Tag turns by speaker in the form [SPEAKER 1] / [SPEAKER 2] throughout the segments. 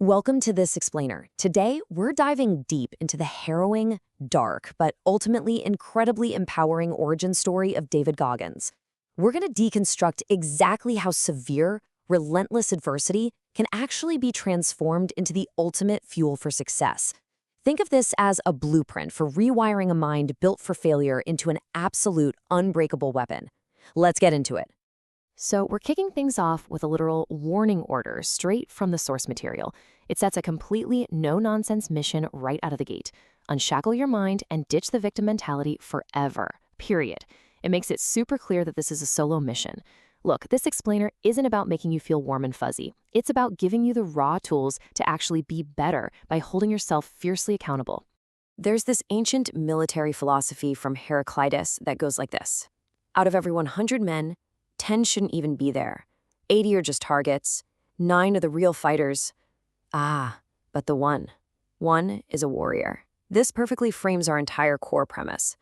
[SPEAKER 1] Welcome to This Explainer. Today, we're diving deep into the harrowing, dark, but ultimately incredibly empowering origin story of David Goggins. We're going to deconstruct exactly how severe, relentless adversity can actually be transformed into the ultimate fuel for success. Think of this as a blueprint for rewiring a mind built for failure into an absolute, unbreakable weapon. Let's get into it. So we're kicking things off with a literal warning order straight from the source material. It sets a completely no-nonsense mission right out of the gate. Unshackle your mind and ditch the victim mentality forever, period. It makes it super clear that this is a solo mission. Look, this explainer isn't about making you feel warm and fuzzy. It's about giving you the raw tools to actually be better by holding yourself fiercely accountable. There's this ancient military philosophy from Heraclitus that goes like this. Out of every 100 men, 10 shouldn't even be there. 80 are just targets. 9 are the real fighters. But the one is a warrior. This perfectly frames our entire core premise.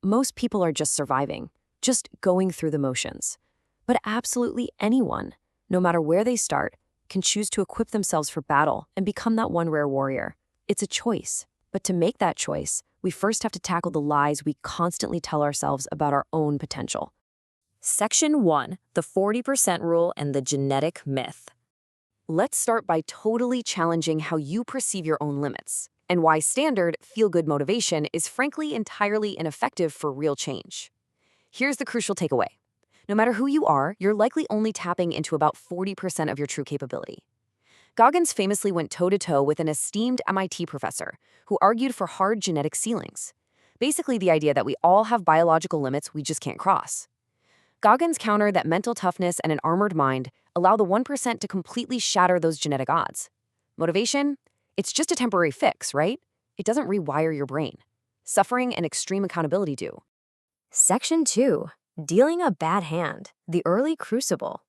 [SPEAKER 1] Most people are just surviving, just going through the motions. But absolutely anyone, no matter where they start, can choose to equip themselves for battle and become that one rare warrior. It's a choice. But to make that choice, we first have to tackle the lies we constantly tell ourselves about our own potential. Section 1, the 40% rule and the genetic myth. Let's start by totally challenging how you perceive your own limits and why standard, feel-good motivation is frankly entirely ineffective for real change. Here's the crucial takeaway. No matter who you are, you're likely only tapping into about 40% of your true capability. Goggins famously went toe-to-toe with an esteemed MIT professor who argued for hard genetic ceilings. Basically the idea that we all have biological limits we just can't cross. Goggins countered that mental toughness and an armored mind allow the 1% to completely shatter those genetic odds. Motivation? It's just a temporary fix, right? It doesn't rewire your brain. Suffering and extreme accountability do. Section 2. Dealing a bad hand, the early crucible.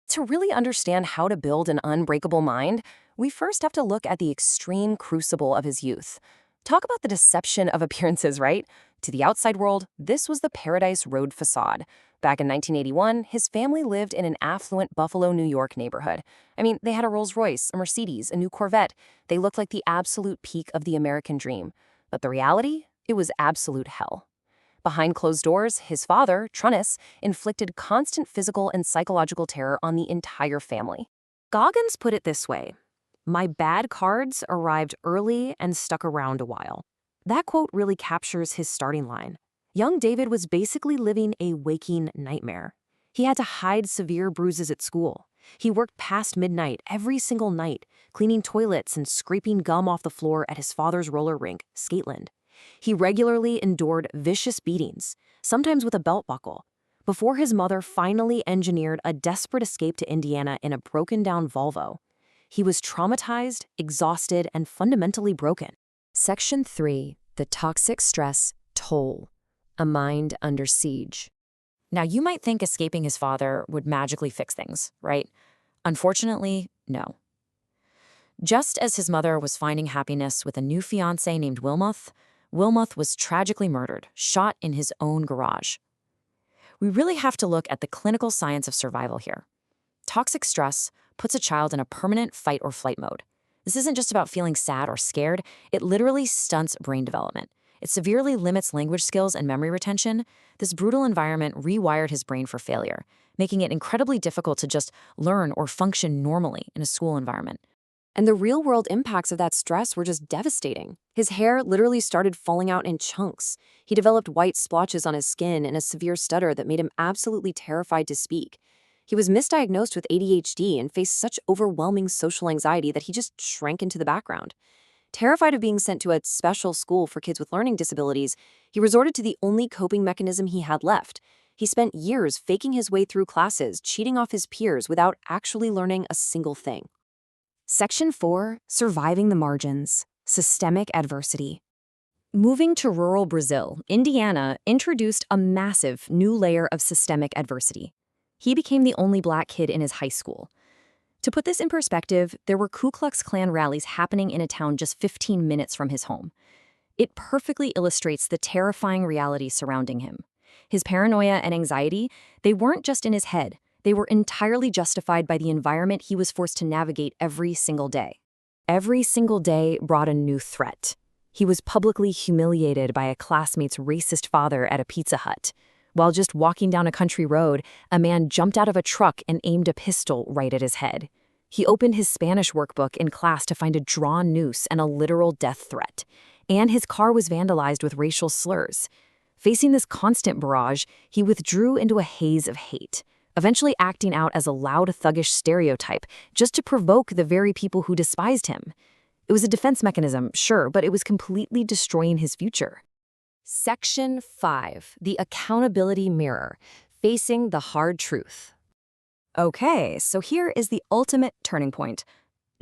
[SPEAKER 1] To really understand how to build an unbreakable mind, we first have to look at the extreme crucible of his youth. Talk about the deception of appearances, right? To the outside world, this was the Paradise Road facade. Back in 1981, his family lived in an affluent Buffalo, New York neighborhood. They had a Rolls-Royce, a Mercedes, a new Corvette. They looked like the absolute peak of the American dream. But the reality? It was absolute hell. Behind closed doors, his father, Trunnis, inflicted constant physical and psychological terror on the entire family. Goggins put it this way: "My bad cards arrived early and stuck around a while." That quote really captures his starting line. Young David was basically living a waking nightmare. He had to hide severe bruises at school. He worked past midnight every single night, cleaning toilets and scraping gum off the floor at his father's roller rink, Skateland. He regularly endured vicious beatings, sometimes with a belt buckle, before his mother finally engineered a desperate escape to Indiana in a broken-down Volvo. He was traumatized, exhausted, and fundamentally broken. Section 3. The toxic stress toll. A mind under siege. Now, you might think escaping his father would magically fix things, right? Unfortunately, no. Just as his mother was finding happiness with a new fiancé named Wilmoth was tragically murdered, shot in his own garage. We really have to look at the clinical science of survival here. Toxic stress puts a child in a permanent fight or flight mode. This isn't just about feeling sad or scared, it literally stunts brain development. It severely limits language skills and memory retention. This brutal environment rewired his brain for failure, making it incredibly difficult to just learn or function normally in a school environment. And the real-world impacts of that stress were just devastating. His hair literally started falling out in chunks. He developed white splotches on his skin and a severe stutter that made him absolutely terrified to speak. He was misdiagnosed with ADHD and faced such overwhelming social anxiety that he just shrank into the background. Terrified of being sent to a special school for kids with learning disabilities, he resorted to the only coping mechanism he had left. He spent years faking his way through classes, cheating off his peers without actually learning a single thing. Section 4. Surviving the margins. Systemic adversity. Moving to rural Brazil, Indiana introduced a massive new layer of systemic adversity. He became the only black kid in his high school. To put this in perspective, there were Ku Klux Klan rallies happening in a town just 15 minutes from his home. It perfectly illustrates the terrifying reality surrounding him. His paranoia and anxiety, they weren't just in his head. They were entirely justified by the environment he was forced to navigate every single day. Every single day brought a new threat. He was publicly humiliated by a classmate's racist father at a Pizza Hut. While just walking down a country road, a man jumped out of a truck and aimed a pistol right at his head. He opened his Spanish workbook in class to find a drawn noose and a literal death threat. And his car was vandalized with racial slurs. Facing this constant barrage, he withdrew into a haze of hate, eventually acting out as a loud, thuggish stereotype just to provoke the very people who despised him. It was a defense mechanism, sure, but it was completely destroying his future. Section 5. The Accountability Mirror. Facing the Hard Truth. Okay, so here is the ultimate turning point.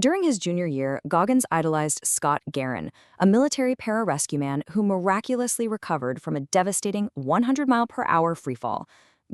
[SPEAKER 1] During his junior year, Goggins idolized Scott Guerin, a military pararescue man who miraculously recovered from a devastating 100-mile-per-hour freefall.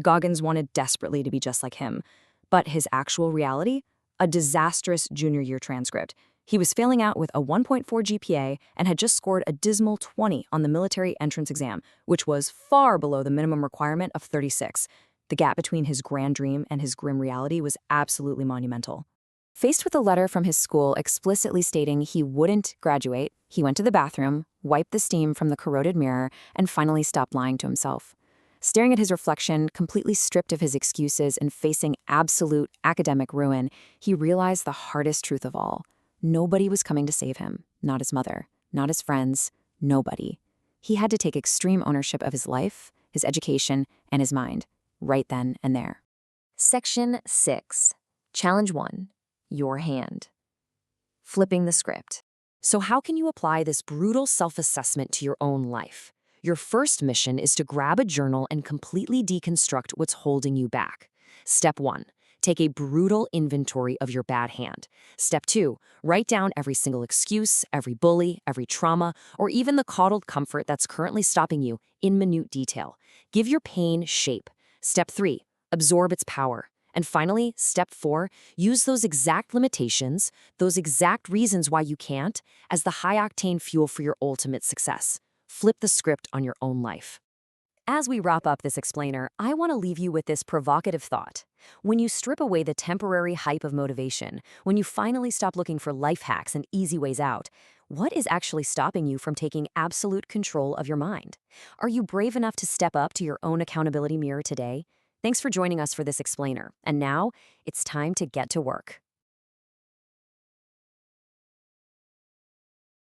[SPEAKER 1] Goggins wanted desperately to be just like him. But his actual reality? A disastrous junior year transcript. He was failing out with a 1.4 GPA and had just scored a dismal 20 on the military entrance exam, which was far below the minimum requirement of 36. The gap between his grand dream and his grim reality was absolutely monumental. Faced with a letter from his school explicitly stating he wouldn't graduate, he went to the bathroom, wiped the steam from the corroded mirror, and finally stopped lying to himself. Staring at his reflection, completely stripped of his excuses and facing absolute academic ruin, he realized the hardest truth of all. Nobody was coming to save him. Not his mother, not his friends, nobody. He had to take extreme ownership of his life, his education, and his mind, right then and there. Section 6. Challenge 1. Your hand. Flipping the script. So how can you apply this brutal self-assessment to your own life? Your first mission is to grab a journal and completely deconstruct what's holding you back. Step 1. Take a brutal inventory of your bad hand. Step 2. Write down every single excuse, every bully, every trauma, or even the coddled comfort that's currently stopping you in minute detail. Give your pain shape. Step 3. Absorb its power. And finally, step 4, use those exact limitations, those exact reasons why you can't, as the high-octane fuel for your ultimate success. Flip the script on your own life. As we wrap up this explainer, I want to leave you with this provocative thought. When you strip away the temporary hype of motivation, when you finally stop looking for life hacks and easy ways out, what is actually stopping you from taking absolute control of your mind? Are you brave enough to step up to your own accountability mirror today? Thanks for joining us for this explainer. And now, it's time to get to work.